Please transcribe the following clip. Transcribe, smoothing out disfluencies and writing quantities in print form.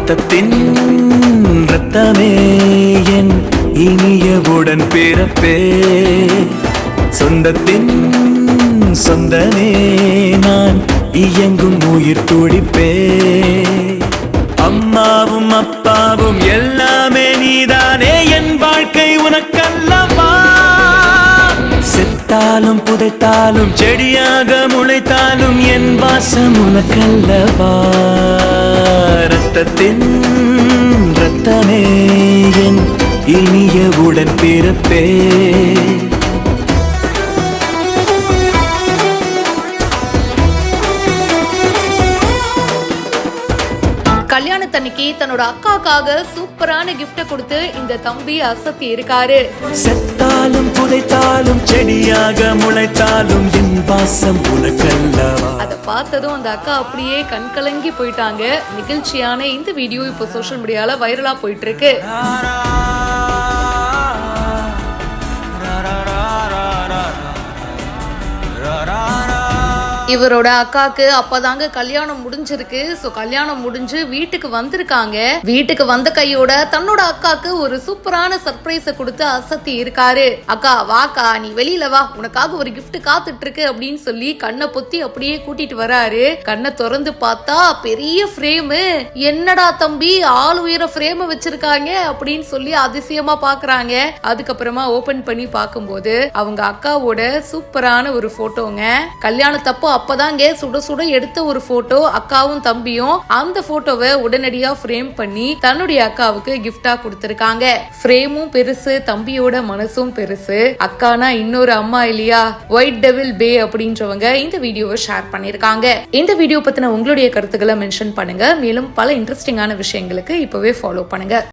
ரத்தத்தின் ரத்தமே என் இனியவுடன் பிறப்பே, சொந்தத்தின் சொந்தமே நான் இயங்கும் உயிர் துடிப்பே. அம்மாவும் அப்பாவும் எல்லாமே நீதானே, என் வாழ்க்கை உனக்கல்லவா. செத்தாலும் புதைத்தாலும் செடியாக முளைத்தாலும் என் வாசம் உனக்கல்லவா. ரத்தத்தின் ரத்தமே என் இனியவுடன் பிறப்பே. கல்யாணத்தன்னைக்கு தன்னோட அக்காக்காக சூப்பரான கிஃப்ட கொடுத்து இந்த தம்பி அசத்தி இருக்காரு. செத்தாலும் புதைத்தாலும் செடியாக முளைத்தாலும் என் வாசம் உனக்கல்லவா. அத பார்த்ததும் அந்த அக்கா அப்படியே கண் கலங்கி போயிட்டாங்க. நிகழ்ச்சியான இந்த வீடியோ இப்போ சோஷியல் மீடியால வைரலா போயிட்டு இருக்கு. இவரோட அக்காக்கு அப்பதாங்க கல்யாணம் முடிஞ்சிருக்கு. சோ கல்யாணம் முடிஞ்சு வீட்டுக்கு வந்திருக்காங்க. வீட்டுக்கு வந்த கையோட தன்னோட அக்காக்கு ஒரு சூப்பரான சர்ப்ரைஸ கொடுத்து அசத்தி இருக்காரு. அக்கா வாக்கா, நீ வெளியில வா, உனக்காக ஒரு கிஃப்ட் காத்துட்டு இருக்கு அப்படின்னு சொல்லி கண்ணை பொத்தி அப்படியே கூட்டிட்டு வராரு. கண்ணை திறந்து பார்த்தா பெரிய ஃப்ரேமு. என்னடா தம்பி ஆள் உயர ஃப்ரேம வச்சிருக்காங்க அப்படின்னு சொல்லி அதிசயமா பாக்குறாங்க. அதுக்கப்புறமா ஓபன் பண்ணி பார்க்கும்போது அவங்க அக்காவோட சூப்பரான ஒரு போட்டோங்க. கல்யாணத்தப்போ அப்பதாங்க சுட சுட எடுத்த ஒரு போட்டோ. அக்காவும் தம்பியும் அந்த போட்டோவை உடனடியா ஃப்ரேம் பண்ணி தன்னுடைய அக்காவுக்கு கிஃப்டா கொடுத்திருக்காங்க. ஃப்ரேமும் பெருசு, தம்பியோட மனசும் பெருசு. அக்கானா இன்னொரு அம்மா இல்லையா. ஒயிட் டெவில் பே அப்படின்றவங்க இந்த வீடியோவை ஷேர் பண்ணிருக்காங்க. இந்த வீடியோ பத்தின உங்களுடைய கருத்துக்களை மென்ஷன் பண்ணுங்க. மேலும் பல இன்ட்ரெஸ்டிங்கான விஷயங்களுக்கு இப்பவே ஃபாலோ பண்ணுங்க.